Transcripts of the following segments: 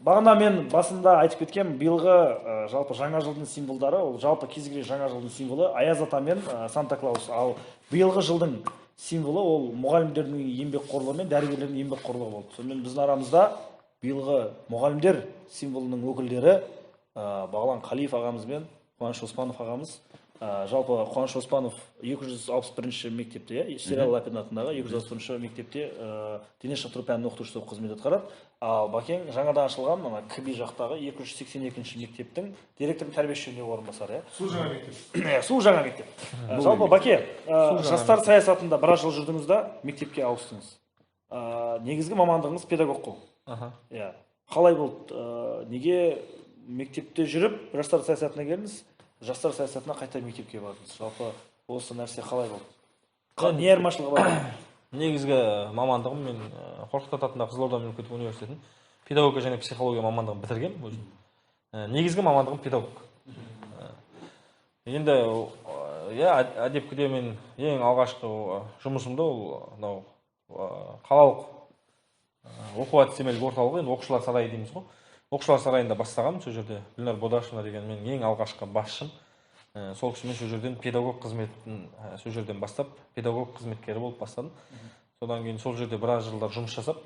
Бағана мен басында айтып кеткем, биылғы жалпы жаңа жылдың символдары, ол жалпы кез келген жаңа жылдың символы Аяз ата мен Санта Клаус. Ал биылғы жылдың символы ол мұғалімдердің еңбекқорлығы мен дәрігерлердің еңбекқорлығы болды. Сонымен біздің арамызда биылғы мұғалімдер символының өкілдері Бағлан Қалиев ағамыз бен Қуаныш Оспанов ағамыз. Жалпы Қуаныш Оспанов 261-ші мектепте, Серал Лапин атындағы 261-ші мектепте дене шынықтыру пәнінің оқытушысы болып қызмет атқарады. Ал Бакең жаңадан ашылған КБ жақтағы 282-ші мектептің директорының тәрбиесі жөніндегі орынбасары. Су жаңа мектеп. Су жаңа мектеп. Жалпы Баке, жастар саясатында біраз жыл жүрдіңіз да мектепке ауыстыңыз. Негізгі мамандығыңыз педагог қой. Қалай болды? Неге мектепте жүріп жастар саясатына келдіңіз? Жастар саясатына қайта мектепке бардыңыз. Жалпы осы нәрсе қалай болды? Не айырмашылығы бар? Негізгі мамандығым мен Қорқыт Ата атындағы Қызылорда мемлекеттік университетін педагогика және психология мамандығын бітіргем өзім. Негізгі мамандығым педагог. Енді әдепкіде мен ең алғашқы жұмысымды ол қалалық оқу-әдістемелік орталығы, енді оқушылар сарайы дейміз ғой. Оқушылар сарайында бастағам, сол жерде Гүлнар Бодашева деген мен ең алғашқы басшым. Сол кісімен сол жерден педагог қызметін сол жерден бастап, педагог қызметкері болып бастадым. Содан кейін сол жерде біраз жылдар жұмыс жасап,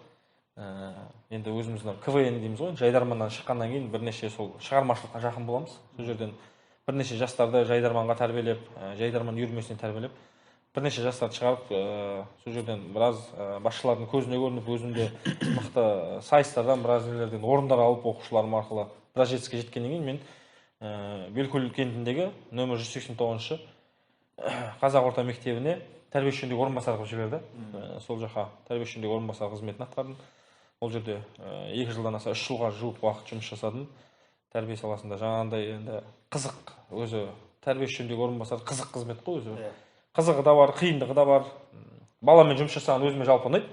енді өзіміздің КВН дейміз ғой, жайдарманнан шыққаннан кейін бірнеше сол шығармашылыққа жақын боламыз. Сол жерден бірнеше жастарды жайдарманға тәрбиелеп, жайдарман үйірмесіне тәрбиелеп, бірнеше жастарды шығарып, сол жерден біраз басшылардың көзіне көрініп, өзімде мықты сайыстардан, біраз нелерден орындар алып оқушыларым арқылы біраз жетістікке жеткеннен кейін мен Белкөл кентіндегі нөмір 189-шы Қазақ орта мектебіне тәрбиеші жөніндегі орынбасар қылып жіберді. Сол жаққа тәрбиеші жөніндегі орынбасар қызметін атқардым. Ол жерде 2 жылдан аса 3 жылға жуық уақыт жұмыс жасадым. Тәрбие саласында жаңағындай енді қызық, өзі тәрбиеші жөніндегі орынбасар қызық қызмет қой өзі. Қызығы да бар, қиындығы да бар. Баламен жұмыс жасаған өзіме жалпы ұнайды.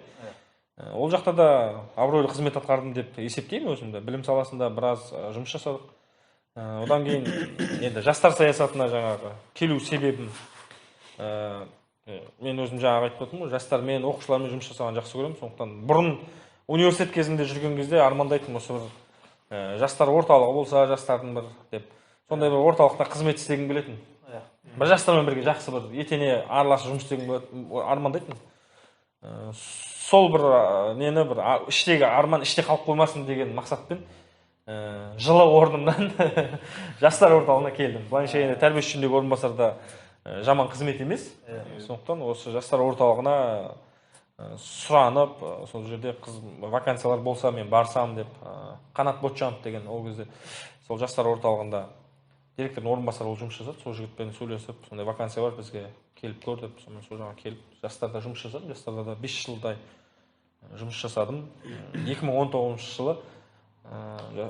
Ол жақта да абыройлы қызмет атқардым деп есептеймін өзімді. Білім саласында біраз жұмыс жасадық. Одан кейін енді жастар саясатына жаңағы келу себебім мен өзім жаңағы айтып отырмын ғой, жастар мен оқушылармен жұмыс жасаған жақсы көремін. Сондықтан бұрын университет кезінде жүрген кезде армандайтынмын осы бір жастар орталығы болса, жастардың бір деп сондай бір орталықта қызмет істегім келетін. Бір жастармен бірге жақсы бір етене араласып жұмыс істегім армандайтынмын. Сол бір нені бір іштегі арман іште қалып қоймасын деген мақсатпен жылы орнымнан жастар орталығына келдім. Былайша енді тәрбиеші жөніндегі орынбасарда жаман қызмет емес. Сондықтан осы жастар орталығына сұранып, сол жерде вакансиялар болса мен барсам деп Қанат Ботжанов деген ол кезде сол жастар орталығында директордың орынбасары болып жұмыс жасады. Сол жігітпен сөйлесіп, сондай вакансия бар, бізге келіп көр деп, сонымен сол жаққа келіп жастарда жұмыс жасадым. Жастарда да 5 жылдай жұмыс жасадым. 2019 жылы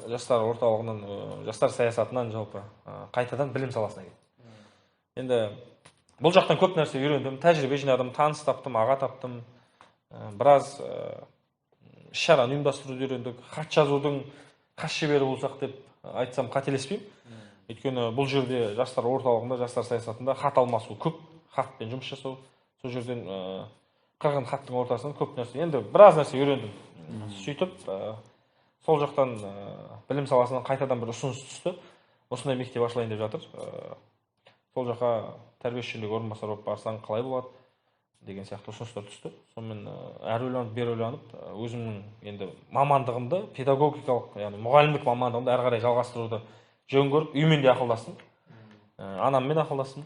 жастар орталығынан, жастар саясатынан жалпы қайтадан білім саласына келдім. Енді бұл жақтан көп нәрсе үйрендім, тәжірибе жинадым, таныс таптым, аға таптым. Біраз іс-шараны ұйымдастыруды үйрендік. Хат жазудың қас шебері болсақ деп айтсам қателеспеймін. Өйткені бұл жерде жастар орталығында, жастар саясатында хат алмасу көп, хатпен жұмыс жасау. Сол жерден қырғын хаттың ортасынан көп нәрсе. Енді біраз нәрсе үйрендім. Сөйтіп сол жақтан білім саласынан қайтадан бір ұсыныс түсті. Осындай мектеп ашылайын деп жатыр. Сол жаққа тәрбиеші жөніндегі орынбасар болып барсаң қалай болады деген сияқты ұсыныстар түсті. Сонымен әрі ойланып, бері ойланып, өзімнің енді мамандығымды, педагогикалық, яғни мұғалімдік мамандығымды әрі қарай жалғастыруды жөн көріп, үймен де ақылдастым. Анаммен ақылдастым.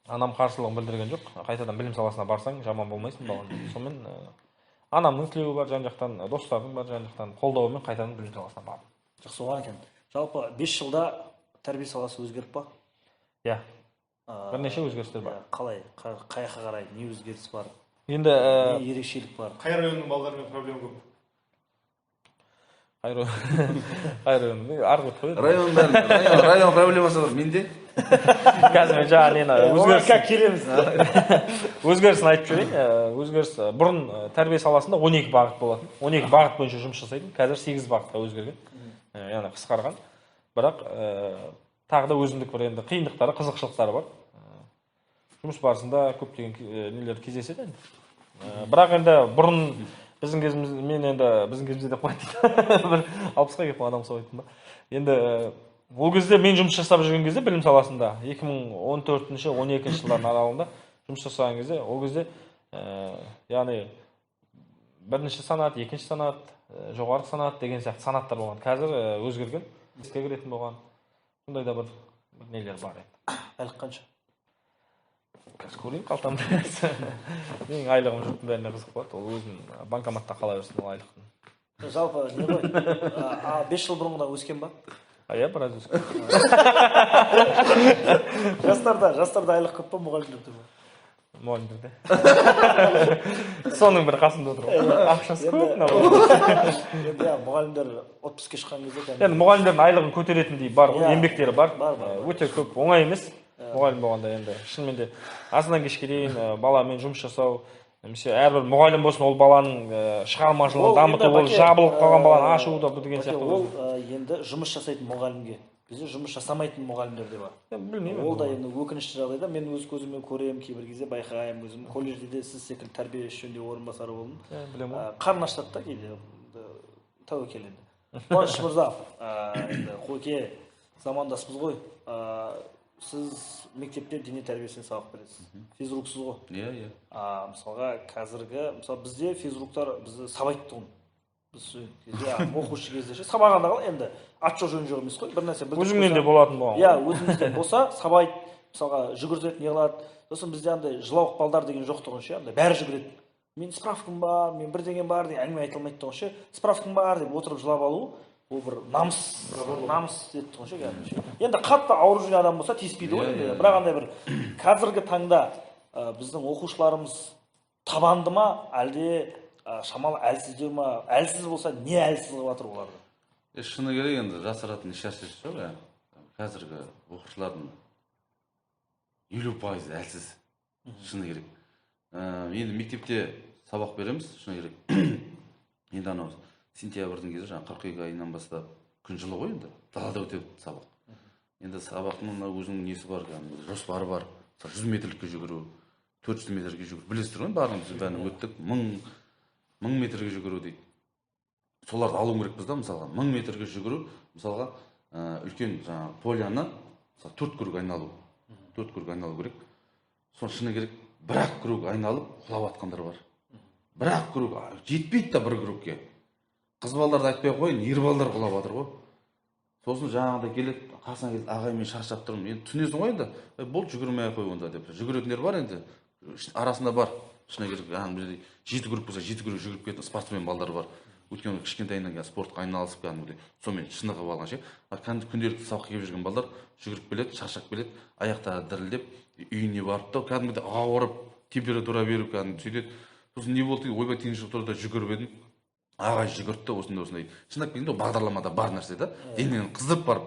Анам қарсылығын білдірген жоқ. Қайтадан білім саласына барсаң жаман болмайсың балам. Сонымен анамның тілеуі бар, жан-жақтан достардың бар, жан-жақтан қолдауымен қайтадан білім саласына бардым. Жақсы болған екен. Жалпы 5 жылда тәрбие саласы өзгеріп па? Иә. Бірнеше өзгерістер бар. Қалай? Қай жаққа қарай не өзгеріс бар? Енді не ерекшелік бар? Қай районның балаларымен проблема көп? Қай район? Арғы қой. Район проблемасы бар менде. Қазір мен жаңа өзгерісін айтып жіберейін. Өзгеріс бұрын тәрбие саласында 12 бағыт болатын. 12 бағыт бойынша жұмыс жасайтын. Қазір 8 бағытқа өзгерген. Яғни қысқарған. Бірақ тағы да өзіндік бір енді қиындықтары, қызықшылықтары бар. Жұмыс барысында көптеген нелер кездеседі енді. Бірақ енді бұрын Біздің кезіміз, мен енді біздің кезімізде деп қояйын дейді. Бір 60-қа келіп адам сұрайтын ба. Енді ол кезде мен жұмыс жасап жүрген кезде білім саласында 2014-12 жылдардың аралығында жұмыс жасаған кезде, ол кезде яғни бірінші санат, екінші санат, жоғарғы санат деген сияқты санаттар болған. Қазір өзгерген, іске кіретін болған. Сондай да бір нелер бар еді. Айлық қанша? Қазір көрейін қалтамда. Менің айлығым жұрттың бәріне қызық болады. Ол өзін банкоматта қала берсін ол айлықтың. Жалпы не ғой? 5 жыл бұрынғыдан өскен ба? Иә, біраз өскен. Жастарда айлық көп па, мұғалімдерде ме? Мұғалімдерде. Соның бір қасында отырып. Ақшасы көп. Енді мұғалімдер отпускке шыққан кезде енді мұғалімдердің айлығын көтеретіндей бар ғой, Иә. еңбектері бар. Бар. Өте көп, оңай емес. Мұғалім болғанда енді шынымен де азынан кешке дейін баламен жұмыс жасау, немесе әрбір мұғалім болсын, ол баланың шығармашылығын дамыту, ол жабылып қалған баланы ашу да деген сияқты. Ол енді жұмыс жасайтын мұғалімге, бізде жұмыс жасамайтын мұғалімдер де бар. Білмеймін. Ол да енді өкінішті жағдайда мен өз көзіммен көремін, кейбір кезде байқаймын, өзім колледжде де сіз секілді тәрбиелеуші жөніндегі орынбасары болдым. Білемін. Қарын ашытады да кейде тәуекел енді. Қуаныш мырза, енді қойке замандаспыз ғой. Сіз мектепте дене тәрбиесіне сабақ бересіз. Физруксыз ғой. Иә. Мысалға мысалы бізде физруктар бізді сабайды тұғын. Біз оқушы кезде сабағанда қалай енді ат жоқ жөн жоқ емес қой. Бір нәрсе өзіңнен де болатын болған. Иә, өзімізден болса сабайды, мысалға жүгіртеді, не қылады. Сосын бізде андай жылауық балдар деген жоқ тұғын ше, андай бәрі жүгіреді. Мен справкам бар, мен бірдеңем бар деген әңгіме айтылмайды тұғын ше. Справкам бар деп отырып жылап алу, ол бір намыс деді тұғын ше кәдімгідей. Енді қатты ауырып жүрген адам болса тиіспейді ғой енді. Бірақ андай бір қазіргі таңда біздің оқушыларымыз табанды ма, әлде шамалы әлсіздеу ма? Әлсіз болса не әлсіз қылып жатыр оларды? Шыны керек енді жасыратын еш нәрсесі жоқ. Қазіргі оқушылардың 50% әлсіз. Шыны керек. Енді мектепте сабақ береміз, шыны керек. Енді анау сентябрьдің кезі, жаңа 42 айынан бастап күн жылы ғой енді. Далада өтеді сабақ. Енді сабақтың өзінің несі бар, жоспары бар. 100 метрлікке жүгіру, 400 метрге жүгіру. Білесіздер ғой, барлығымыз бәрін өттік. 1000 метрге жүгіру дейді. Соларды алу керекпіз да, мысалға 1000 метрге жүгіру, мысалға үлкен жаңа поляны 4 круг айналу. 4 круг айналу керек. Соны шыны керек, бір-ақ круг айналып құлап атқандар бар. Бір-ақ круг жетпейді да бір кругке. Қыз балаларды айтпай қойын, ер балалар құлап жатыр ғой. Сосын жаңағыда келеді, қасына келеді, ағай мен шаршап тұрмын. Енді түнесің ғой енді. Бол жүгірмей-ақ қой онда деп. Жүгіретіндер бар енді. Арасында бар. Шыны керек, 7 круг болса 7 круг жүгіріп кететін спортсмен балдар бар. Өйткені кішкентайынан спортқа айналысып кәдімгідей сонымен шынығып алған ше. Күнделікті сабаққа келіп жүрген балдар жүгіріп келеді, шаршап келеді, аяқтары дірілдеп, үйіне барып та кәдімгідей ауырып, температура беріп кәдімгі сөйтеді. Сосын не болды? Ойбай теңізші тұрда жүгіріп едім. Ағай жүгіртті осындай. Шындап келгенде бағдарламада бар нәрсе да. Денені қыздырып барып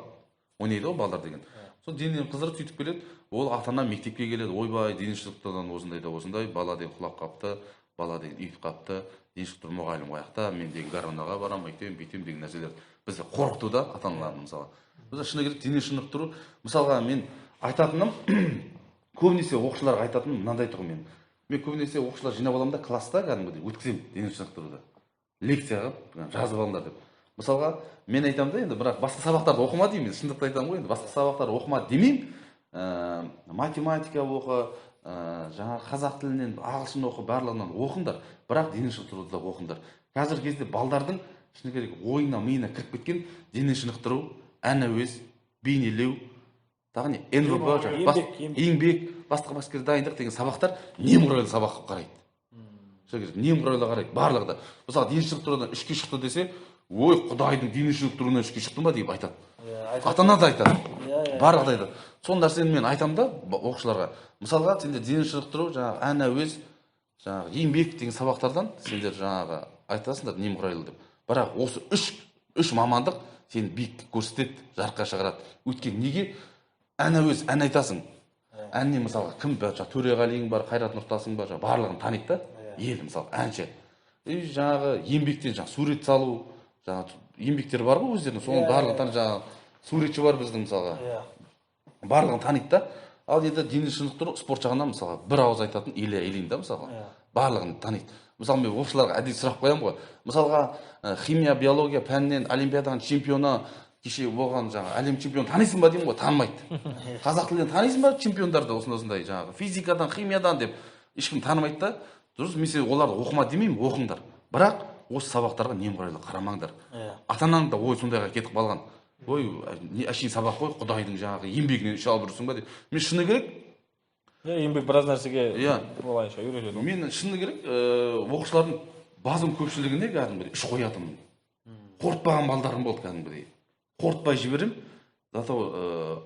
ойнайды ғой балдар деген. Сол денені қыздырып сөйтіп келеді. Ол ата-ана мектепке келеді. Ойбай, дене шынықтырудан осындай да осындай, бала деген құлап қапты, бала деген үйіп қапты. Дене шынықтыру мұғалім қояқта, мен деген гаронаға барам, өйтем деген нәрселер бізді қорқыту да ата-аналарын мысалы. Біз шыны керек дене шынықтыру, мысалға мен айтатыным, көбінесе оқушыларға айтатыным мынандай тұғын мен. Мен көбінесе оқушылар жинап аламын да класста кәдімгідей өткіземін дене шынықтыруды. Лекция қылып жазып алыңдар деп. Мысалға мен айтамын да енді, бірақ басқа сабақтарды оқыма деймін, шындықты айтамын ғой енді, басқа сабақтарды оқыма демеймін. Математика оқы, жаңа қазақ тілінен ағылшын оқы, барлығынан оқыңдар, бірақ дене шынықтыруды да оқыңдар. Қазіргі кезде балдардың шыны керек ойына, миына кіріп кеткен дене шынықтыру, ән әуез, бейнелеу, тағы не еңбек, басқа дайындық деген сабақтар немқұрайлы сабақ қылып қарайды. Немқұрайлы қарайды барлығы да. Мысалы дене шынықтырудан 3-ке шықты десе, ой, Құдайдың дене шынықтыруынан 3-ке шықты ма деп айтады. Ата-ана да айтады. Барлығы да айтады. Сол нәрсені мен айтамын да оқушыларға. Мысалға сендер дене шынықтыру, жаңағы ән әуез, жаңағы еңбек деген сабақтардан сендер жаңағы айтасыңдар немқұрайлы деп. Бірақ осы үш мамандық сені биік көрсетеді, жарыққа шығарады. Өйткені неге ән әуез, ән айтасың. Әнне мысалға кім бар, Төреғалиң бар, Қайрат Нұртасың бар, барлығын таниды да. Ел мысалы әнші. Жаңағы еңбектен жаңағы сурет салу, жаңағы еңбектер бар ғой өздерінің, соның барлығын таниды. Жаңағы суретші бар біздің мысалға. Барлығын таниды да. Ал енді дене шынықтыру спорт жағынан мысалға бір ауыз айтатын Илья Ильин да мысалға. Барлығын таниды. мысалы мен оқушыларға әдейі сұрақ қоямын ғой. Мысалға химия, биология пәнінен олимпиаданың чемпионы кеше болған жаңағы әлем чемпионы танисың ба деймін ғой, танымайды. Қазақ тілінен танисың ба чемпиондарды осындай жаңағы физикадан, химиядан деп ешкім танымайды да. Дұрыс, мен сен оларды оқыма демеймін, оқыңдар. Бірақ осы сабақтарға немқұрайлы қарамаңдар. Ата-анаң да ой сондайға кетіп қалған. Ой, әшейін сабақ қой, Құдайдың жаңағы еңбегінен үш алып жүрсің ба деп. Мен шыны керек, еңбек біраз нәрсеге олайша үйретеді. Мен шыны керек, оқушылардың басым көпшілігіне кәдімгідей үш қоятынмын. Қорытпаған балдарым болды кәдімгідей. Қорытпай жіберем. Зато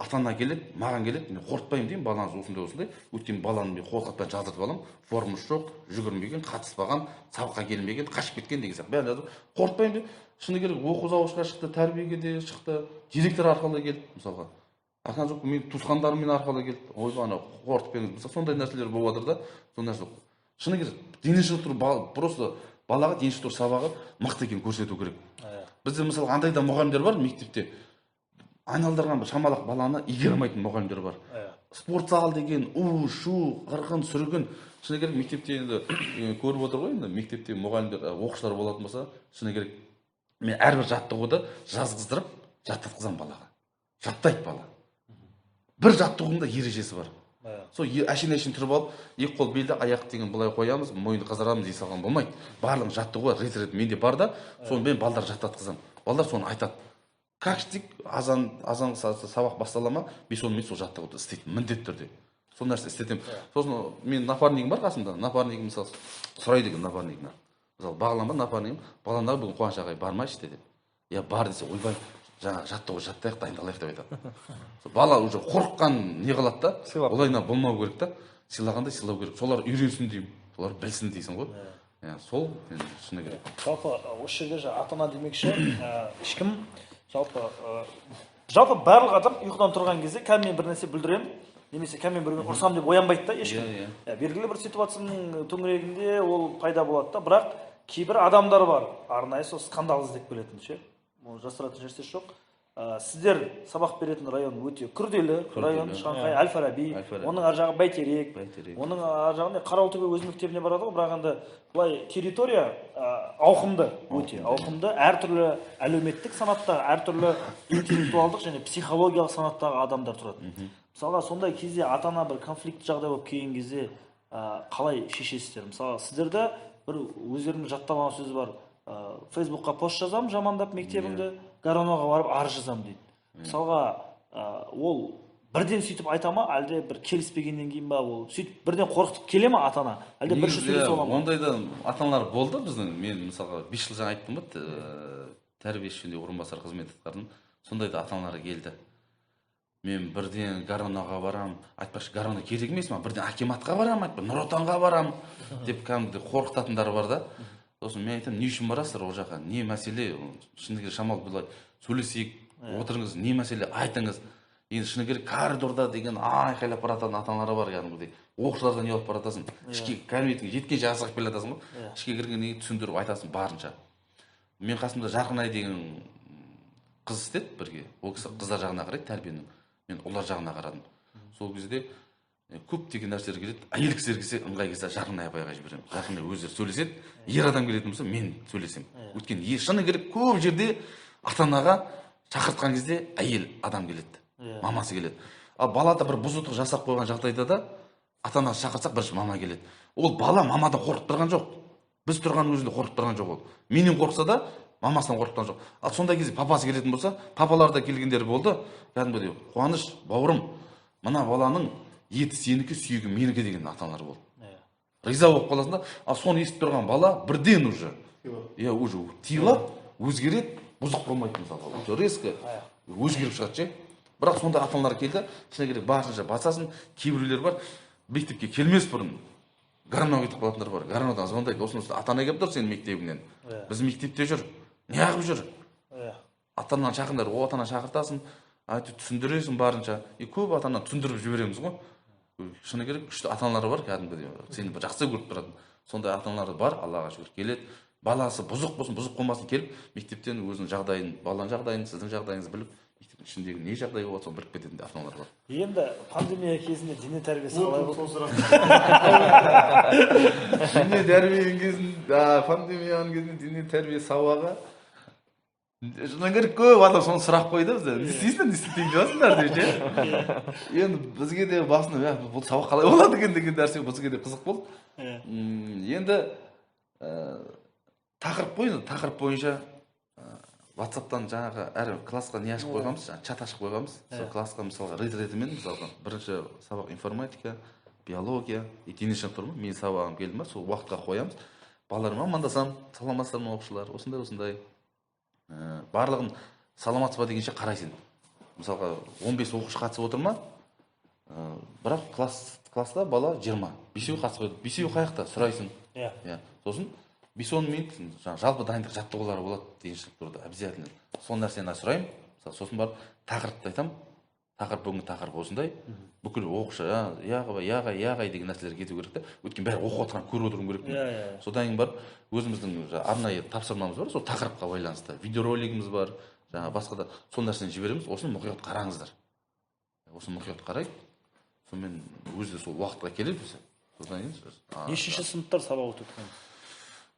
ата-ана келеді, маған келеді, мен қорытпаймын деймін, балаңыз осындай. Өйткені баланы мен қорқытпай жаздыртып аламын. Формасы жоқ, жүгірмеген, қатыспаған, сабаққа келмеген, қашып кеткен деген сияқты. Бәрін жазып қорытпаймын деп. Шыны керек, оқу зауышқа шықты, тәрбиеге де шықты, директор арқылы келді, мысалға. Арқан жоқ, мен туысқандарым арқылы келді. Ойбай, ана қорытып беріңіз. Мысалы сондай нәрселер болып жатыр да, сондай нәрсе. Шыны керек, дене шынықтыру просто балаға дене шынықтыру сабағы мықты екенін көрсету керек. Бізде мысалы андай да мұғалімдер бар мектепте. Айналдырған бір шамалақ баланы игере алмайтын мұғалімдер бар. Спорт зал деген шу, қырқын, сүргін. Шыны керек, мектепте енді көріп отыр ғой, енді мектепте мұғалімдер, оқушылар болатын болса, шыны керек, мен әрбір жаттығуды жазғыздырып, жаттатқызам балаға. Жаттайды бала. Бір жаттығудың ережесі бар. Сол әшейін тұрып алып, екі қол белді, аяқ деген былай қоямыз, мойынды қазарамыз дей салған болмайды. Барлығын жаттығуға рет менде бар да, соны мен балдар жаттатқызам. Балдар соны айтады. Как істейік, азан сабақ бастала ма, 5-10 минут сол жаттығуды істейді, міндетті түрде. Сол нәрсе істетемін. Сосын мен напарнигім бар қасымда, напарнигім мысалы сұрайды екен напарнигімнен. Мысалы бағлан бар напарнигім, бағландағы бүгін Қуаныш ағай бармайшы деді. Я бар десе, ойбай, жаңа жаттығу жаттайық, дайындалайық деп айтады. Бала уже қорыққан не қылады да, олайынан болмау керек та, сыйлағандай сыйлау керек. Солар үйренсін деймін, солар білсін дейсің ғой. Сол мен шыны керек. Жалпы осы жерде ата-ана демекші, ешкім жалпы барлық адам ұйқыдан тұрған кезде кәдіммен бір нәрсе бүлдіремін, немесе кәдіммен бір ұрсам деп оянбайды да ешкім. Белгілі бір ситуацияның төңірегінде ол пайда болады да, бірақ кейбір адамдар бар, арнайы сол скандал іздеп келетін ше. Жасыратын нәрсесі жоқ. Сіздер сабақ беретін район өте күрделі район, Шанхай, Әл-Фараби, оның ар жағы Бәйтерек, оның ар жағында Қарауылтөбе өз мектебіне барады ғой, бірақ енді былай территория ауқымды, өте ауқымды, әртүрлі әлеуметтік санаттағы, әртүрлі интеллектуалдық және психологиялық санаттағы адамдар тұрады. Мысалға, сондай кезде ата-ана бір конфликт жағдай болып келген кезде қалай шешесіздер? Мысалы, сіздерде бір өздерінің жатталған сөзі бар. Фейсбукқа пост жазам, жамандап мектебімді, Гороноға барып арыз жазам дейді. Мысалға, ол бірден сөйтіп айта ма, әлде бір келіспегеннен кейін ба, ол сөйтіп бірден қорқытып келе ма ата-ана? Әлде бірінші сөйлесе ола ма? Ондайда ата-аналар болды біздің. Мен мысалға 5 жыл жаңа айттым ба, тәрбиеші жөніндегі орынбасар қызмет атқардым. Сондайда ата-аналар келді. Мен бірден Гороноға барам, айтпақшы Горона керек емес ма, бірден акиматқа барам, Нұр Отанға барам деп кәдімгідей қорқытатындар бар да. Сосын мен айтамын, не үшін барасыздар ол жаққа, не мәселе, шыны керек шамалы былай сөйлесейік, отырыңыз, не мәселе, айтыңыз. Енді шыны керек коридорда деген айқайлап баратын ата-аналар бар кәдімгідей. Оқушылардан ұялып баратасың, ішке кәдімгідей жеткенше асығып келе жатасың ғой, ішке кіргеннен кейін түсіндіріп айтасың барынша. Мен қасымда Жарқынай деген қыз істеді бірге, ол кісі қыздар жағына қарайды тәрбиенің, мен ұлдар жағына қарадым. Сол кезде көптеген нәрселер келеді, әйел кісілер келсе ыңғай келсе Жарқынай апайға жіберемін. Жарқынай өздері сөйлеседі, ер адам келетін болса мен сөйлесем. Өйткені шыны керек көп жерде ата-анаға шақыртқан кезде әйел адам келеді, мамасы келеді. Ал балада бір бұзықтық жасап қойған жағдайда да ата-анасы шақырсақ бірінші мама келеді. Ол бала мамадан қорқып тұрған жоқ. Біз тұрған өзінде қорқып тұрған жоқ ол. Менен қорқса да мамасынан қорқып тұрған жоқ. Ал сондай кезде папасы келетін болса, папалар да келгендер болды. Кәдімгідей Қуаныш, бауырым, мына баланың еті сенікі, сүйегі менікі деген ата-аналар болды. Риза болып қаласың да, ал соны естіп тұрған бала бірден уже тиылып, өзгереді, бұзық болмайды мысалы. Резко өзгеріп шығады ше. Бірақ сонда ата-аналар келді, шыны керек барынша басасын, кейбіреулер бар, мектепке келмес бұрын Гороноға кетіп қалатындар бар. Горонодан звондайды, осынысы ата-ана келіп тұр сенің мектебіңнен. Біз мектепте жүр. Неғып жүр? Ата-ананы шақырыңдар, о ата-ана шақыртасың, айтып түсіндіресің барынша. Көп ата-ана түсіндіріп жібереміз ғой. Шыны керек, күшті ата-аналар бар кәдімгідей. Сені жақсы көріп тұратын. Сондай ата-аналар бар, Аллаға шүкір келеді. Баласы бұзық болсын, бұзық болмасын келіп, мектептен өзінің жағдайын, баланың жағдайын, сіздің жағдайыңызды біліп, мектептің ішіндегі не жағдай болады соны біліп кететін ата аналар бар. Енді пандемия кезінде дене тәрбиесі қалай болды? Сол сұрақ. Дене тәрбиенің кезінде, пандемияның кезінде дене тәрбие сабағы шыны керек көп адам соны сұрақ қойды бізде. Не істейсіңдер, не істейін жатсыңдар деп ше. Енді бізге де басында бұл сабақ қалай болады екен деген нәрсе бізге де қызық болды. Енді тақырып қойды, тақырып бойынша WhatsApp-тан жаңағы әр классқа не ашып қойғанбыз, чат ашып қойғанбыз. Сол классқа мысалға рет-ретімен мысалға бірінші сабақ информатика, биология, дене шынықтыру. Мен сабағым келді ма, сол уақытқа қоямыз. Балаларыма амандасам, саламатсыздар ма оқушылар, осындай. Барлығын саламатсыз ба дегенше қарайсың. Мысалға 15 оқушы қатысып отыр ма? Бірақ класста бала 20. Бесеуі қатысып қойды. Бесеуі қаяқта сұрайсың. Иә. Сосын 5-10 минут жалпы дайындық жаттығулары болады деген тұрды. Обязательно. Сол нәрсені сұраймын. Сосын барып тақырыпты айтамын. Тақырып бүгінгі тақырып осындай. Бүкіл оқушы яғай деген нәрселерге кету керек та. Өйткені бәрі оқып отырған, көріп отыруым керек. Содан кейін барып өзіміздің арнайы тапсырмамыз бар, сол тақырыпқа байланысты. Видеоролигіміз бар, жаңа басқа да сол нәрсені жібереміз. Осыны мұқият қараңыздар. Осыны мұқият қарайық. Сонымен өзі сол уақытқа келеді біз. Содан кейін Нешінші сыныптар сабақ өтіп өткен?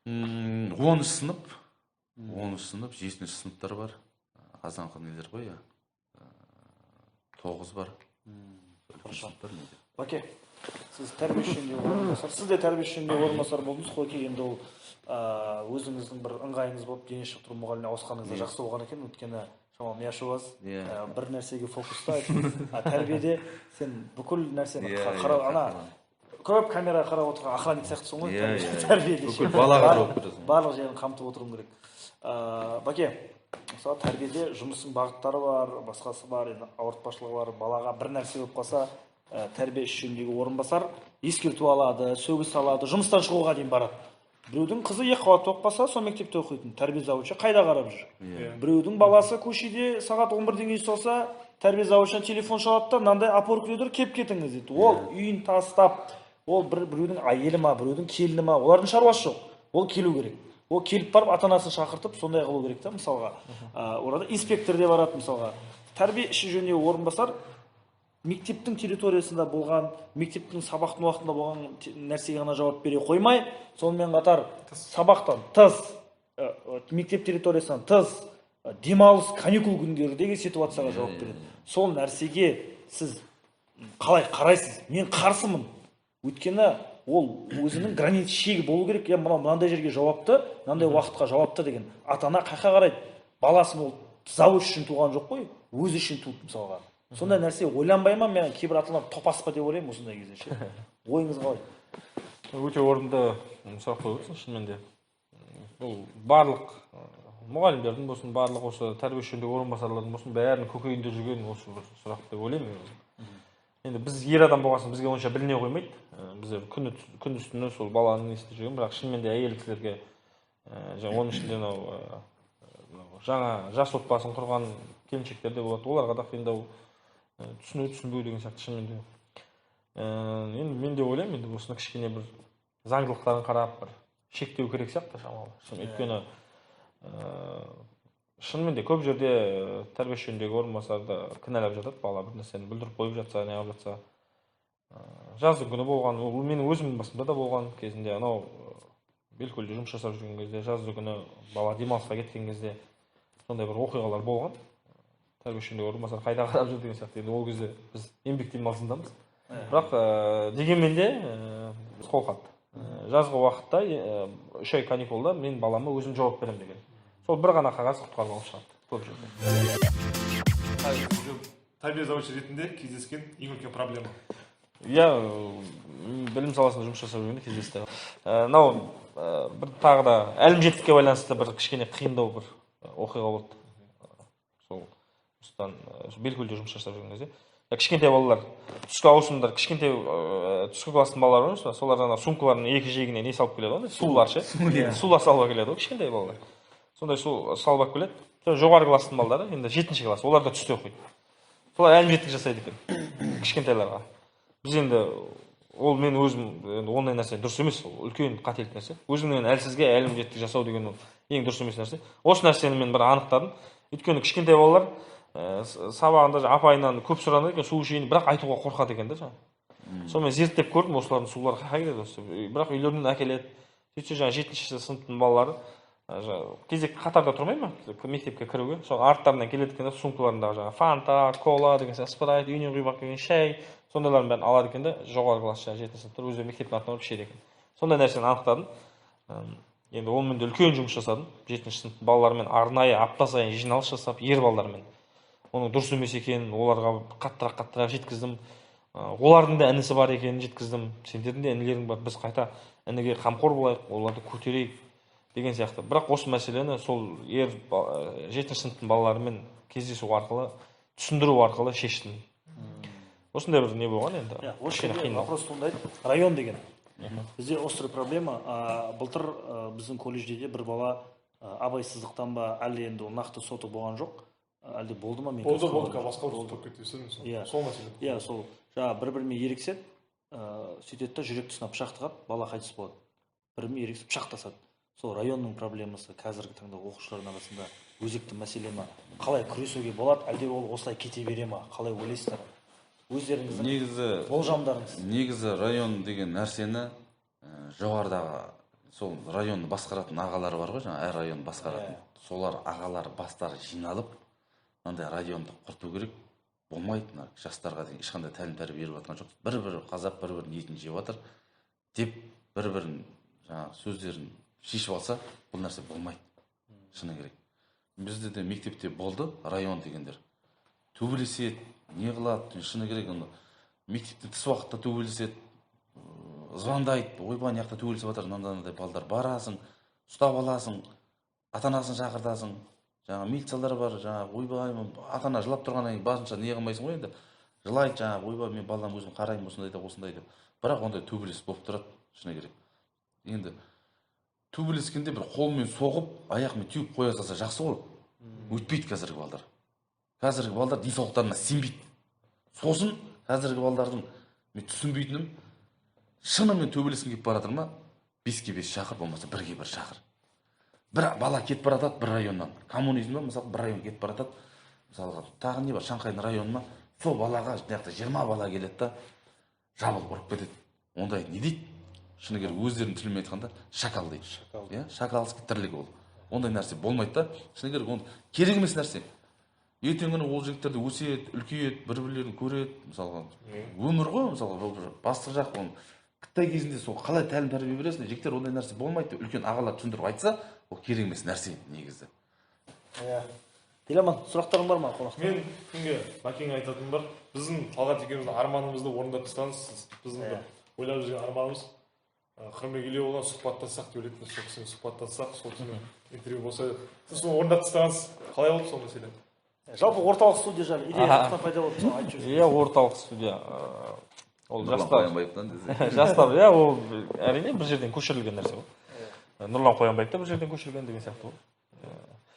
10 сынып, 7 сыныптар бар. Азанғы нелер ғой, 9 бар. Баке, сіз тәрбие жөніндегі орынбасар. Сіз де тәрбие жөніндегі орынбасар болдыңыз ғой, енді ол өзіңіздің бір ыңғайыңыз болып дене шынықтыру мұғаліміне ауысқаныңызда жақсы болған екен. Өйткені шамалы мяшуаз бір нәрсеге фокуста. Тәрбиеде сен бүкіл нәрсені көп камераға қарап отырған охранник сияқтысың ғой. Тәрбиеде бүкіл балаға жауап бересің. Барлық жерін қамтып отыруың керек. Баке, мысалы тәрбиеде жұмыстың бағыттары бар, басқасы бар, ауыртпашылығы бар. Балаға бір нәрсе болып қалса, тәрбие іс жөніндегі орынбасар ескерту алады, сөгіс алады, жұмыстан шығуға дейін барады. Біреудің қызы екіқабат болып қалса, сол мектепте оқитын тәрбие завучы қайда қарап жүр. Біреудің баласы көшеде сағат 11-ден кейін соқса, тәрбие завучына телефон шалады да, мынандай апоркілеудір кеп кетіңіз дейді. Ол үйін тастап, ол біреудің әйелі ма, біреудің келіні ма, олардың шаруасы жоқ. Ол келу керек. Ол келіп барып ата-анасын шақыртып, сондай қылу керек та, мысалға. Орада инспектор де барады, мысалға. Тәрбие іші жөніндегі орынбасар мектептің территориясында болған, мектептің сабақтың уақытында болған нәрсеге ғана жауап бере қоймай, сонымен қатар сабақтан тыс, мектеп территориясынан тыс, демалыс, каникул күндердегі ситуацияға жауап береді. Сол нәрсеге сіз қалай қарайсыз? Мен қарсымын. Өйткені ол өзінің границ шегі болу керек. Мынандай жерге жауапты, мынандай уақытқа жауапты деген. Ата-ана қайқа қарайды? Баласын ол завуч үшін туған жоқ қой, өзі үшін туды мысалға. Сондай нәрсе ойланбай ма? Мен кейбір ата-аналар топас па деп ойлаймын осындай кезде ше. Ойыңыз қалай? Өте орынды сұрақ қойып отырсың шынымен де. Бұл барлық мұғалімдердің болсын, барлық осы тәрбие жөніндегі орынбасарлардың болсын, бәрінің көкейінде жүрген осы бір сұрақ деп ойлаймын. Енді біз ер адам болған соң бізге онша біліне қоймайды. Біздер күндіз-түні сол баланың несінде жүрген, бірақ шынымен де әйел кісілерге оның ішінде жаңа жас отбасын құрған келіншектер де болады. Оларға да қиындау түсінбеу деген сияқты шынымен де. Енді мен де ойлаймын, енді осыны кішкене бір заңдылықтарын қарап бір шектеу керек сияқты шамалы. Өйткені шынымен де көп жерде тәрбие жөніндегі орынбасарды кінәлап жатады. Бала бір нәрсені бүлдіріп қойып жатса, не қылып жатса. Жаздың күні болған, ол менің өзімнің басымда да болған кезінде, анау Белкөлде жұмыс жасап жүрген кезде, жаздың күні бала демалысқа кеткен кезде сондай бір оқиғалар болған. Тәрбие жөніндегі орынбасар қайда қарап жүр деген сияқты. Енді ол кезде біз еңбек демалысындамыз. Бірақ дегенмен де қолхат. Жазғы уақытта 3 ай каникулда мен балама өзім жауап беремін деген. Сол бір ғана қағаз құтқарып алып шығарды. Көп жерде. Тәрбие завучы ретінде кездескен ең үлкен проблема. Білім саласында жұмыс жасап жүргенде кездесті. Мынау бір тағы да әлімжеттікке байланысты бір кішкене қиындау бір оқиға болды. Сол Белкөлде жұмыс жасап жүрген кезде. Кішкентай балалар, түскі ауысымдар, кішкентай түскі класстың балалары бар, солар жаңа сумкаларының екі жиегіне не салып келеді ғой, сулар ше. Сулар салып келеді ғой, кішкентай балалар. Сондай су салып келеді. Жоғары класстың балалары, енді 7-ші класс, олар да түсте оқиды. Солар әлімжеттік жасайды екен кішкентайларға. Біз енді ол мен өзім ондай нәрсе дұрыс емес, үлкен қателік нәрсе. Өзімнен әлсізге әлімжеттік жасау деген ең дұрыс емес нәрсе. Осы нәрсені мен бір анықтадым. Өйткені кішкентай балалар сабағында апайынан көп сұранады екен, су ішейін, бірақ айтуға қорқады екен да жаңағы. Сонымен зерттеп көрдім, осылардың сулары қай келеді осы. Бірақ үйлерінен әкеледі. Сөйтсе жаңағы 7-ші сыныптың балалары кезек қатарда тұрмай ма мектепке кіруге, сол арттарынан келеді екен да, сумкаларындағы жаңағы фанта, кола деген сияқты, спрайт, үйінен құйып келген шай, сондайларын бәрін алады екен да, жоғары класс жаңағы 7-ші сыныптар өздері мектептің артынан барып ішеді екен. Сондай нәрсені анықтадым. Енді онымен де үлкен жұмыс жасадым. 7-ші сынып балалармен арнайы апта сайын жиналыс жасап, ер балалармен. Оның дұрыс емес екенін оларға қаттырақ жеткіздім. Олардың да інісі бар екенін жеткіздім. Сендердің де інілерің бар, біз қайта ініге қамқор болайық, оларды көтерейік деген сияқты. Бірақ осы мәселені сол 7-ші сыныптың балаларымен кездесу арқылы, түсіндіру арқылы шештім. Осындай бір не болған енді. Осы жерде вопрос туындайды. Район деген. Бізде острый проблема. Былтыр біздің колледжде бір бала абайсыздықтан ба, әлде енді нақты соты болған жоқ. Әлде болды ма? Болды, басқа болып кетті. Сол мәселе. Иә, сол. Жаңа бір-бірімен ерегіседі, сөйтеді да жүрек тұсына пышақ тығады, бала қайтыс болады. Бір-бірімен ерегісіп пышақтасады. Сол районның проблемасы қазіргі таңда оқушылардың арасында өзекті мәселе ма? Қалай күресуге болады, әлде ол осылай кете бере ма? Қалай ойлайсыздар? Өздеріңіздің болжамдарыңыз. Негізі район деген нәрсені жоғарыдағы сол районды басқаратын ағалар бар ғой, жаңа әр район басқаратын. Солар ағалар бастары жиналып, мынандай районды құрту керек. Болмайды, жастарға деген ешқандай тәлім тәрбие беріп жатқан жоқ. Бір-бір қазақ бір-бірінің етін жеп жатыр деп бір-бірін жаңағы сөздерін шешіп алса, бұл нәрсе болмайды. Шыны керек. Бізде де мектепте болды район дегендер. Төбелеседі, не қылады, шыны керек. Мектептен тыс уақытта төбелеседі, звондайды, ойбай мына жақта төбелесіп жатыр, мынандай балдар барасың, ұстап аласың, ата-анасын шақыртасың. Жаңағы милициялар бар, жаңағы ойбай, ата-ана жылап тұрғаннан кейін басынша не қылмайсың ғой енді. Жылайды жаңағы, ойбай, мен балам өзім қараймын осындай да осындай деп. Бірақ ондай төбелес болып тұрады, шыны керек. Енді төбелескенде бір қолмен соғып, аяқмен теуіп қоя салса жақсы ғой. Өтпейді қазіргі балдар. Қазіргі балдар денсаулықтарына сенбейді. Сосын қазіргі балдардың мен түсінбейтінім, шынымен төбелескің келіп бара жатыр ма? 5-5 шақыр, болмаса 1-1 шақыр. Бір бала кетіп бара жатады бір районнан. Коммунизмнен мысалы бір район кетіп бара жатады. Мысалға тағы не бар, Шанхайдың районына сол балаға 20 бала келеді да жабылып ұрып кетеді. Ондай не дейді? Шыны керек өздерінің тілімен айтқанда шакал дейді. Иә, шакалский тірлік ол. Ондай нәрсе болмайды да. Шыны керек ол керек емес нәрсе. Ертеңгі күні ол жігіттерді өсиет, үлкейеді, бір-бірлерін көреді, мысалға. Өмір ғой, мысалға, басты жақ оны. Қытай кезінде сол қалай тәлім тәрбие бересің, жігіттер ондай нәрсе болмайды деп үлкен ағалар түсіндіріп айтса, ол керек емес нәрсе негізі. Иә. Еламан, сұрақтарың бар ма қонақта? Мен күнге Бәкең айтатыным бар. Біздің Талғат екеуміздің арманымызды орындап тастаңыз. Біздің ойлап жүрген арманымыз Қырымбек Елеуұлына сұхбаттассақ деп ойлайтынбыз. Сол кісімен сұхбаттассақ, сол кісімен интервью болса, сіз соны орындап тастаңыз. Қалай болды сол мәселе? Жалпы орталық студия жайлы идея қайдан пайда болды, соны айтып жүрсіз. Иә, орталық студия. Ол жастар. Қоянбаевтан десе. Жастар, иә, ол әрине бір жерден көшірілген нәрсе ғой. Нұрлан Қоянбаев та бір жерден көшірілген деген сияқты ғой.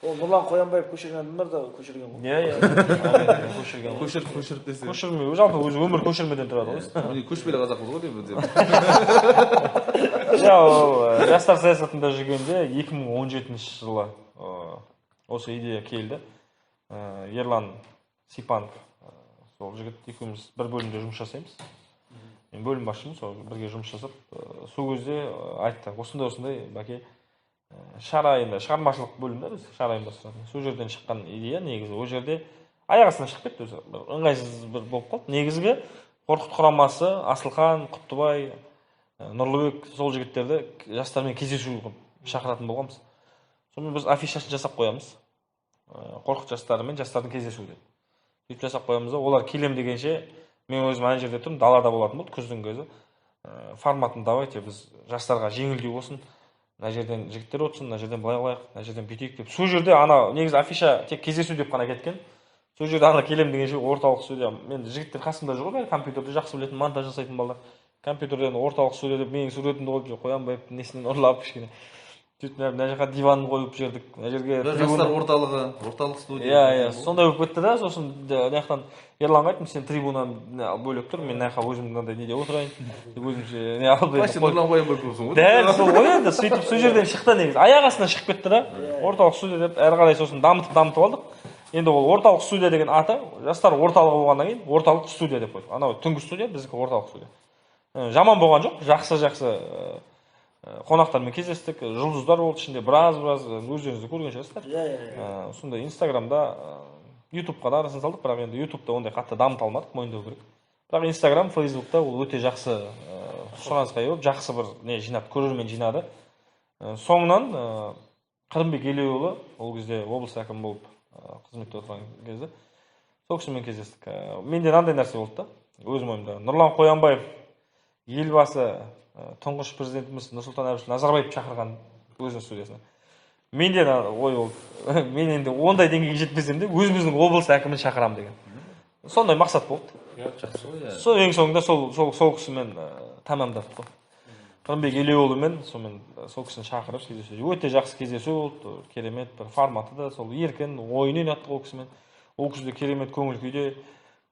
Ол Нұрлан Қоянбаев көшірген адамдар да көшірген ғой. Иә, көшірген. Көшіріп десе. Көшірме, жалпы өзі өмір көшірмеден тұрады ғой. Міне көшпелі қазақпыз ғой деп. Иә, ол жастар саясатында жүргенде 2017 жылы осы идея келді. Ерлан Сипанов, сол жігіт екеуміз бір бөлімде жұмыс жасаймыз. Мен бөлім басшымын, сол бірге жұмыс жасап, сол кезде айтты, осындай Бәке шара енді шығармашылық бөлімде біз шара ұйымдастыратын. Сол жерден шыққан идея негізі, ол жерде аяқ астынан шығып кетті өзі. Ыңғайсыз бір болып қалды. Негізгі Қорқыт құрамасы Асылхан, Құттыбай, Нұрлыбек сол жігіттерді жастармен кездесу шақыратын болғанбыз. Сонымен біз афишасын жасап қоямыз. Қорқыт жастарымен жастардың кездесуі деп. Сөйтіп жасап қоямыз да, олар келем дегенше мен өзім ана жерде тұрмын, далада болатын болды күздің кезі. Форматын давайте біз жастарға жеңілдеу болсын. Мына жерден жігіттер отырсын, мына жерден былай қылайық, мына жерден бүйтейік деп. Сол жерде ана негізі афиша тек кездесу деп қана кеткен. Сол жерде ана келем дегенше орталық студия. Мен жігіттер қасымда жүр ғой, компьютерді жақсы білетін, монтаж жасайтын балдар. Компьютерден орталық студия деп менің суретімді қойып жүр, Қоянбаевтың несінен ұрлап кішкене. Сөйтіп мына жаққа диван қойып жердік. Мына жерге жастар орталығы, орталық студия. Иә, сондай болып кетті да, сосын мына жақтан Ерланға айттым, сен трибунаны бөлек тұр, мен мына жаққа өзім мынандай неде отырайын. Өзімше не алып Қайсы Нұрлан Қоянбаев болсын ғой. Дәл сол ғой енді, сөйтіп сол жерден шықты негізі. Аяқ астынан шығып кетті да. Орталық студия деп әрі қарай сосын дамытып алдық. енді ол орталық студия деген аты жастар орталығы болғаннан кейін орталық студия деп қойдық. Анау түнгі студия, біздікі орталық студия. Жаман болған жоқ, жақсы қонақтармен кездестік, жұлдыздар болды ішінде, біраз өздеріңіз де көрген шығарсыздар. Сондай Инстаграмда, ютубқа да арасын салдық, бірақ енді ютубта ондай қатты дамыта алмадық, мойындау керек. Бірақ Инстаграм, Фейсбукта ол өте жақсы сұранысқа ие болып, жақсы бір не жинады, көрермен жинады. Соңынан Қырымбек Елеуұлы, ол кезде облыс әкімі болып қызметте отырған кезде, сол кісімен кездестік. Менде мынандай нәрсе болды да, өзім ойымда. Нұрлан Қоянбаев елбасы тұңғыш президентіміз Нұрсұлтан Әбішұлы Назарбаев шақырған өзінің студиясына. Менде ой болды. Мен енді ондай деңгейге жетпесем де өзіміздің облыс әкімін шақырамын деген. Сондай мақсат болды. Сол ең соңында сол кісімен тамамдадық қой. Қырымбек Елеуұлымен сол кісіні шақырып кездесу. Өте жақсы кездесу болды. Керемет бір форматы да сол еркін ойын ойнаттық ол кісімен. Ол кісі де керемет көңіл күйде.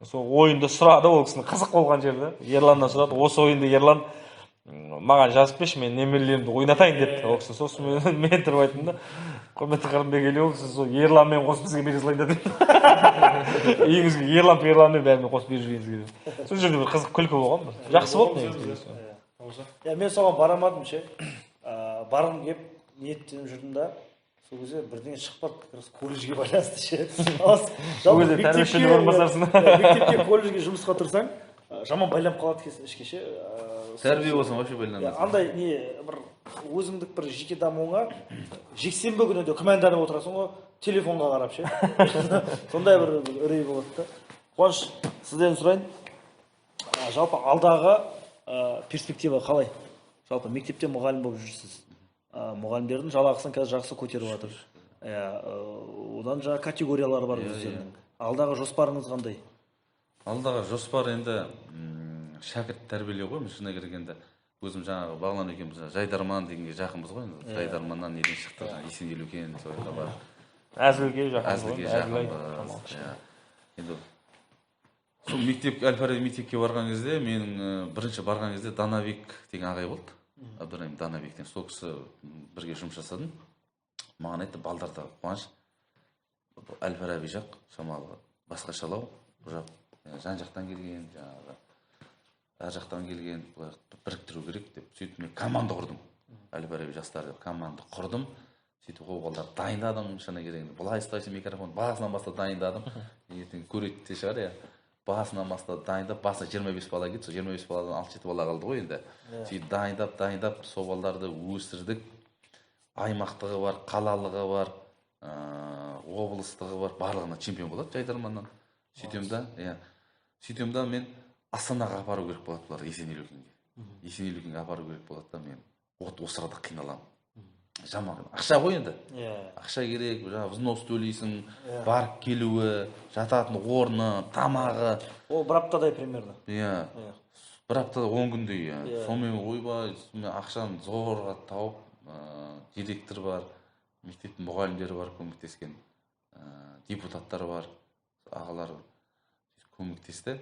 Сол ойынды сұрады, ол кісінің қызық болған жерде. Ерланнан сұрады. Осы ойынды Ерлан маған жазып берші, мен немерелерімді ойнатайын депті. Ол кісі сосын мен тұрып айттым да, құрметті Қырымбек Елеуұлы, сіз сол Ерланмен қосып бізге бере салайын дедім. Үйіңізге Ерланмен бәрімен қосып беріп жүргеніңіз келеді. Сол жерде бір қызық күлкі болған. Жақсы болды негізі. Мен соған барамадым ше. Барғым кеп ниеттеніп жүрдім да. Сол кезде бірдеңе шығып барды, колледжге байланысты ше. Сол кезде тәрбиешілік орынбасарсың. Мектепке, колледжге жұмысқа тұрсаң, жаман байланып қалады ішке ше. Тәрбие болсаң вообще байланады. Андай не бір өзіңдік бір жеке дамуыңа жексенбі күні де күмәнданып отырасың ғой, телефонға қарап ше. Сондай бір үрей болады да. Қуаныш, сізден сұрайын. Жалпы алдағы перспектива қалай? Жалпы мектепте мұғалім болып жүрсіз. Мұғалімдердің жалақысын қазір жақсы көтеріп жатыр. Одан жаңа категориялары бар өздерінің. Алдағы жоспарыңыз қандай? Алдағы жоспар енді шәкірт тәрбиелеу ғой. Мен шыны керек енді өзім жаңағы Бағлан екеуміз Жайдарман дегенге жақынбыз ғой енді. Жайдарманнан неден шықты, Есенелукен солайға бар. Әзілге жақынбыз. Енді сол мектеп, Әл-Фараби мектепке барған кезде, менің бірінші барған кезде Данабек деген ағай болды. Абдырайым Данабектен. Сол кісі бірге жұмыс жасадым. Маған айтты, балдарда Қуаныш, Әл-Фараби жақ шамалы басқашалау, бұл жақ жан-жақтан келген, жаңағы әр жақтан келген, біріктіру керек деп, сөйтіп мен команда құрдым. Әл-Фараби жастары деп команда құрдым. Сөйтіп ол балдар дайындадым, шыны керек. Былай ұстайсың микрофон, басынан бастап дайындадым. Ертең көреді де шығар, иә. Басынан бастап дайындап, басына 25 бала кетті, сол 25 баладан 6-7 бала қалды ғой енді. Сөйтіп дайындап, сол балдарды өсірдік. Аймақтығы бар, қалалығы бар, облыстығы бар, барлығына чемпион болады Жайдарманнан. Сөйтем да мен Астанаға апару керек болады бұлар Есенелукенге. Есенелукенге апару керек болады да мен осы арада қиналамын. Жаман ақша ғой енді. Ақша керек, взнос төлейсің, барып келуі, жататын орны, тамағы. Ол бір аптадай примерно. Иә. Бір аптада 10 күндей. Сонымен ойбай, ақшаны зорға тауып, директор бар, мектептің мұғалімдері бар, көмектескен, депутаттар бар, ағалар көмектесті.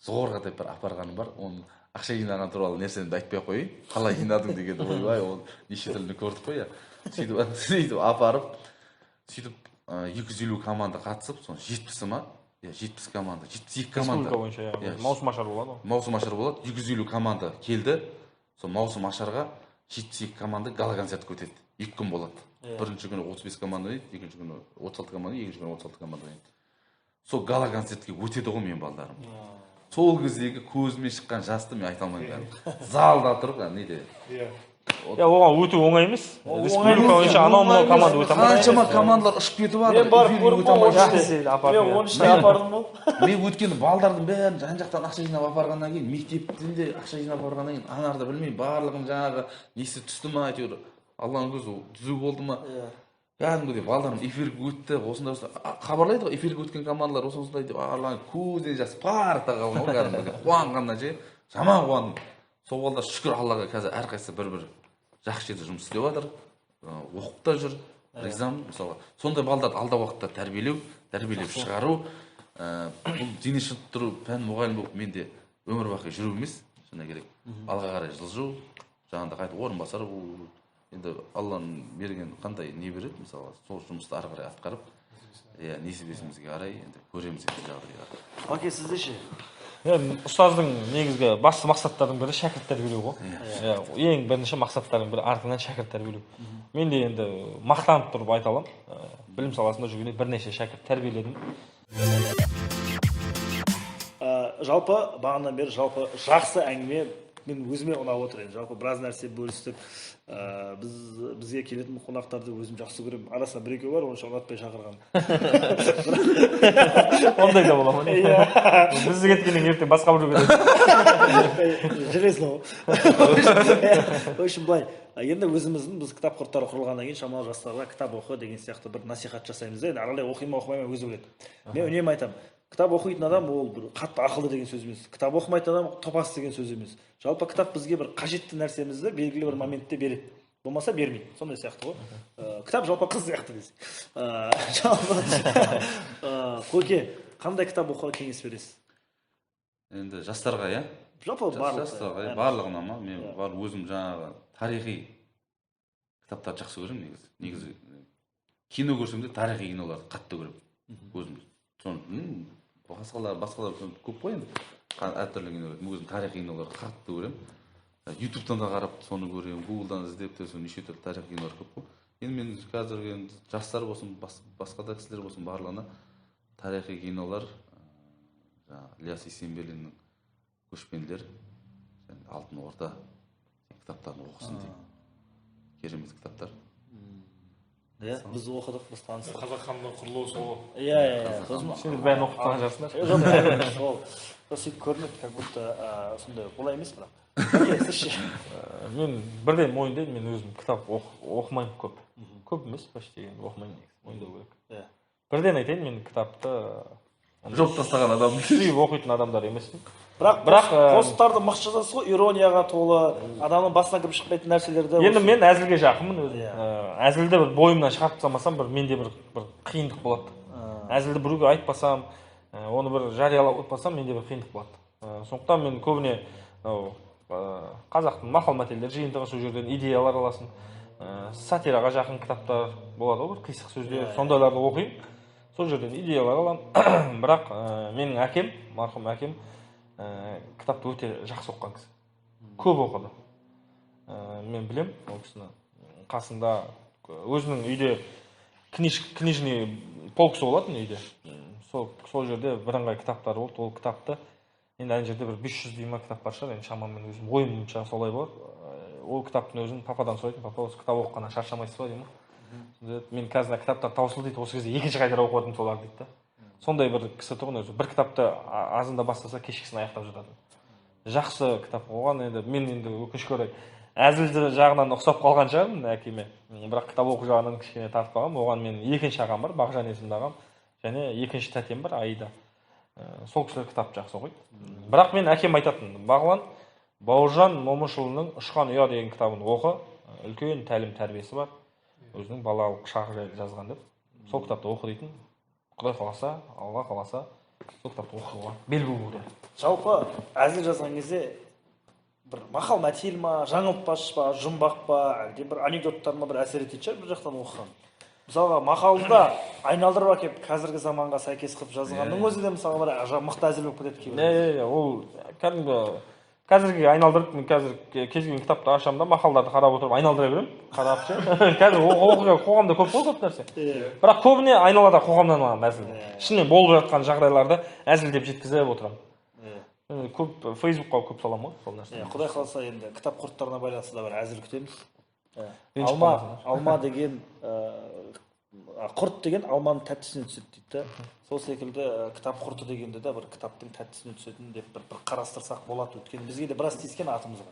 Зорға деп бір апарғаным бар. Оны ақша жинаған туралы нәрсені де айтпай қойын. Қалай жинадың деген ойбай, ол неше түрлі көрдік қой. Сөйтіп апарып, сөйтіп 250 команда қатысып, соны 70 ма? 70 команда, 72 команда. Республика бойынша, маусым ашар болады. Маусым ашар болады. 250 команда келді. Сол маусым ашарға 72 команда гала-концерт өтеді. 2 күн болады. Бірінші күні 35 команда ойнайды, екінші күні 36 команда, екінші күні 36 команда ойнайды. Сол гала-концертке өтеді ғой мен балдарым. Сол кездегі көзіме шыққан жасты мен айта алмаймын. Залда тұрып, неде? Оған өту оңай емес. Республика бойынша анау-мынау команда өте алмайды. Қаншама командалар ұшып кетіп жатыр. Мен барып көрдім ғой. Мен 13-те апардым ғой. Мен өткенде балдардың бәрін жан-жақтан ақша жинап апарғаннан кейін, мектептен де ақша жинап апарғаннан кейін, анарда білмеймін, барлығын жаңағы несі түсті ма, әйтеуір Алланың көзі түзу болды ма? Кәдімгідей балдарым эфирге өтті, осындай хабарлайды ғой, эфирге өткен командалар осындай деп Алланың көзден жас парта қалған ғой, кәдімгідей қуанғаннан ше, жаман қуандым. Сол балдар шүкір Аллаға қазір әрқайсысы бір-бір жақсы жерде жұмыс істеп жатыр, оқып та жүр, ризамын мысалы. Сондай балдарды алдағы уақытта тәрбиелеп шығару, бұл дене шынықтыру пән мұғалім болып менде өмір бақи жүру емес, шыны керек. Алға қарай жылжу, жаңағыда қайтып орынбасар болу. Енді Алланың берген қандай не береді, мысалы, сол жұмысты ары қарай атқарып, иә несібесімізге қарай енді көреміз енді жағдайға. Баке, сізде ше? Енді ұстаздың негізгі басты мақсаттарының бірі шәкірт тәрбиелеу ғой. Ең бірінші мақсаттардың бірі артынан шәкірт тәрбиелеу. Мен де енді мақтанып тұрып айта аламын. Білім саласында жүргенде бірнеше шәкірт тәрбиеледім. Жалпы бағандан бері жалпы жақсы әңгіме мен өзіме ұнап отыр. Жалпы біраз нәрсе бөлістік. Бізге келетін қонақтарды өзім жақсы көремін. Арасында бір-екеу бар, онша ұнатпай шақырған. Ондай да бола ма? Біз кеткеннен ертең басқа біреу кетеді. Жүресің ғой. В общем, былай, енді өзіміздің біз кітап құрттары құрылғаннан кейін шамалы жастарға кітап оқы деген сияқты бір насихат жасаймыз да. Енді аралай оқимын оқымаймын өзі біледі. Мен үнемі айтамын, кітап оқитын адам ол бір қатты ақылды деген сөз емес. Кітап оқымайтын адам топас деген сөз емес. Жалпы кітап бізге бір қажетті нәрсемізді белгілі бір моментте береді. Болмаса бермейді. Сондай сияқты ғой. Кітап жалпы қыз сияқты десек. Жалпы Қойке, қандай кітап оқуға кеңес бересіз? Енді жастарға, иә? Жалпы жастарға, барлығына ма? Мен өзім жаңағы тарихи кітаптарды жақсы көремін негізі. Кино көрсем де тарихи киноларды қатты көремін. Өзім. Басқалар көп қой енді. Әртүрлі кинолар. Өзім тарихи киноларды қатты көремін. Ютубтан да қарап соны көремін, Гуглдан іздеп те соны неше түрлі тарихи кинолар көп қой. Енді мен қазір жастар болсын, басқа да кісілер болсын барлығына тарихи кинолар, Ілияс Есенберлиннің Көшпенділер, Алтын Орда кітаптарын оқысын деймін. Керемет кітаптар. Иә, біз оқыдық, біз таныстық. Қазақ ханның құрылуы сол. Иә. Сен бәрін оқып қалған жарсыңдар. Сол сөйтіп көрінеді, как будто сондай олай емес бірақ. Мен бірден мойындаймын, мен өзім кітап оқымаймын көп. Көп емес, почти оқымаймын негізі, мойындау керек. Бірден айтайын, мен кітапты Жоқ тастаған адам. Сүйіп оқитын адамдар емеспін. Бірақ посттарды мықты жазасыз ғой, иронияға толы, адамның басына кіріп шықпайтын нәрселерді. Енді мен әзілге жақынмын өзім. Әзілді бір бойымнан шығарып тастамасам, менде бір қиындық болады. Әзілді біреуге айтпасам, оны бір жариялап отпасам, менде бір қиындық болады. Сондықтан мен көбіне қазақтың мақал-мәтелдер жиынтығы, сол жерден идеялар аласың. Сатираға жақын кітаптар болады ғой, бір қисық сөздер, сондайларды оқимын. Сол жерден идеялар аламын. Бірақ менің әкем, марқұм әкем, кітапты өте жақсы оқыған кісі. Көп оқыды. Мен білем, ол кісіні қасында өзінің үйде книжный полкасы болатын үйде. Сол жерде бірыңғай кітаптары болды. Ол кітапты енді ана жерде бір 500 дейма кітап бар шығар. Енді шамамен өзім ойымша солай болады. Ол кітаптың өзін пападан сұрайтын, папа осы кітап оқығаннан шаршамайсыз ба деймін. Мен қазір кітаптар таусылды дейді, осы кезде екінші қайтара оқып жатырмын соларды дейді. Сондай бір кісі тұғын өзі. Бір кітапты азында бастаса кешкісін аяқтап жатады. Жақсы кітап оған енді мен енді өкінішке орай әзілді жағынан ұқсап қалған шығармын әкеме. Бірақ кітап оқу жағынан кішкене тартып қалғанмын. Оған мен екінші ағам бар, Бақжан есімді ағам, және екінші тәтем бар, Аида. Сол кісілер кітап жақсы оқиды. Бірақ мен әкем айтатын, Бағлан, Бауыржан Момышұлының Ұшқан ұя деген кітабын оқы, үлкен тәлім тәрбиесі бар. Өзінің балалық шағы жазған деп. Сол кітапты оқы дейтін. Құдай қаласа, Алла қаласа, сол кітапты оқуға бел буып отыр. Жалпы әзіл жазған кезде бір мақал мәтел ма, жаңылтпаш па, жұмбақ па, әлде бір анекдоттар ма бір әсер ететін шығар бір жақтан оқыған. Мысалға мақалды айналдырып әкеп қазіргі заманға сәйкес қылып жазғанның өзі де мысалға бір мықты әзіл болып кетеді кейбір. Ол кәдімгі қазірге айналдырып, мен қазір кез келген кітапты ашамын да мақалдарды қарап отырып айналдыра беремін. Қарап ше. Қазір оқуға қоғамда көп қой көп нәрсе. Бірақ көбіне айналада қоғамнан алам әзілді. Шынымен болып жатқан жағдайларды әзілдеп жеткізіп отырамын. Көп Фейсбукқа көп саламын ғой сол нәрсе. Құдай қаласа енді кітап құрттарына байланысты да бір әзіл күтеміз. Алма деген құрт деген алманың тәттісіне түседі дейді. Сол секілді кітап құрты дегенде де бір кітаптың тәттісіне түсетін деп бір қарастырсақ болады. Өйткені бізге де біраз тиіскен атымызға.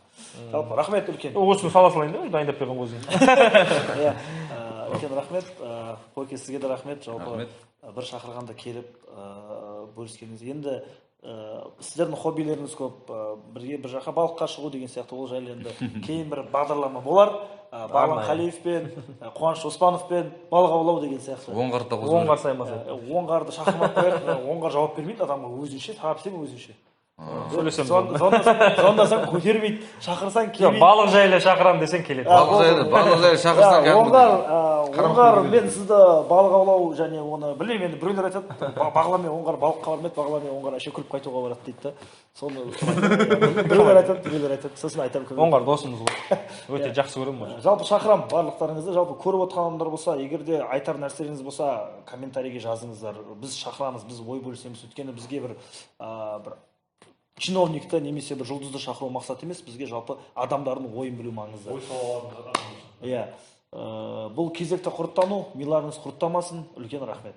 Жалпы рахмет үлкен. Осыны сала салайын да, дайындап берген өзің. Иә, үлкен рахмет. Қойке, сізге де рахмет. Жалпы бір шақырғанда келіп бөліскеніңіз. Енді сіздердің хоббилеріңіз көп, бірге бір жаққа балыққа шығу деген сияқты, ол жайлы енді кейін бір бағдарлама болар. Бағлан Қалиевпен, Қуаныш Оспановпен балық аулау деген сияқты. Оңғарда Оңғар саймаса. Оңғарды шақырмап қояды, оңғар жауап бермейді адамға өзінше, тапсырма өзінше. сөйлесем звондасаң көтермейді, шақырсаң жоқ келмейді. балық жайлы шақырам десең келеді. Балық жайлы шақырсаң оңғар мен сізді балық аулау және оны білмеймін, енді біреулер айтады бағла мен оңғар балыққа бармайды, бағла мен оңғар әше күліп қайтуға барады дейді да. Соны біреулер айтады, сосын айтамын. оңғар досымыз ғой, өте жақсы көремін ғой. Жалпы шақырамын барлықтарыңызды. Жалпы көріп отырған адамдар болса, егер де айтар нәрселеріңіз болса, комментарийге жазыңыздар. Біз шақырамыз, біз ой бөлісеміз. Өйткені бізге бір чиновникті немесе бір жұлдызды шақыру мақсат емес, бізге жалпы адамдардың ойын білу маңызды. Ой салаларын Иә. Бұл кезекті құрттану, миларыңыз құрттамасын. Үлкен рахмет.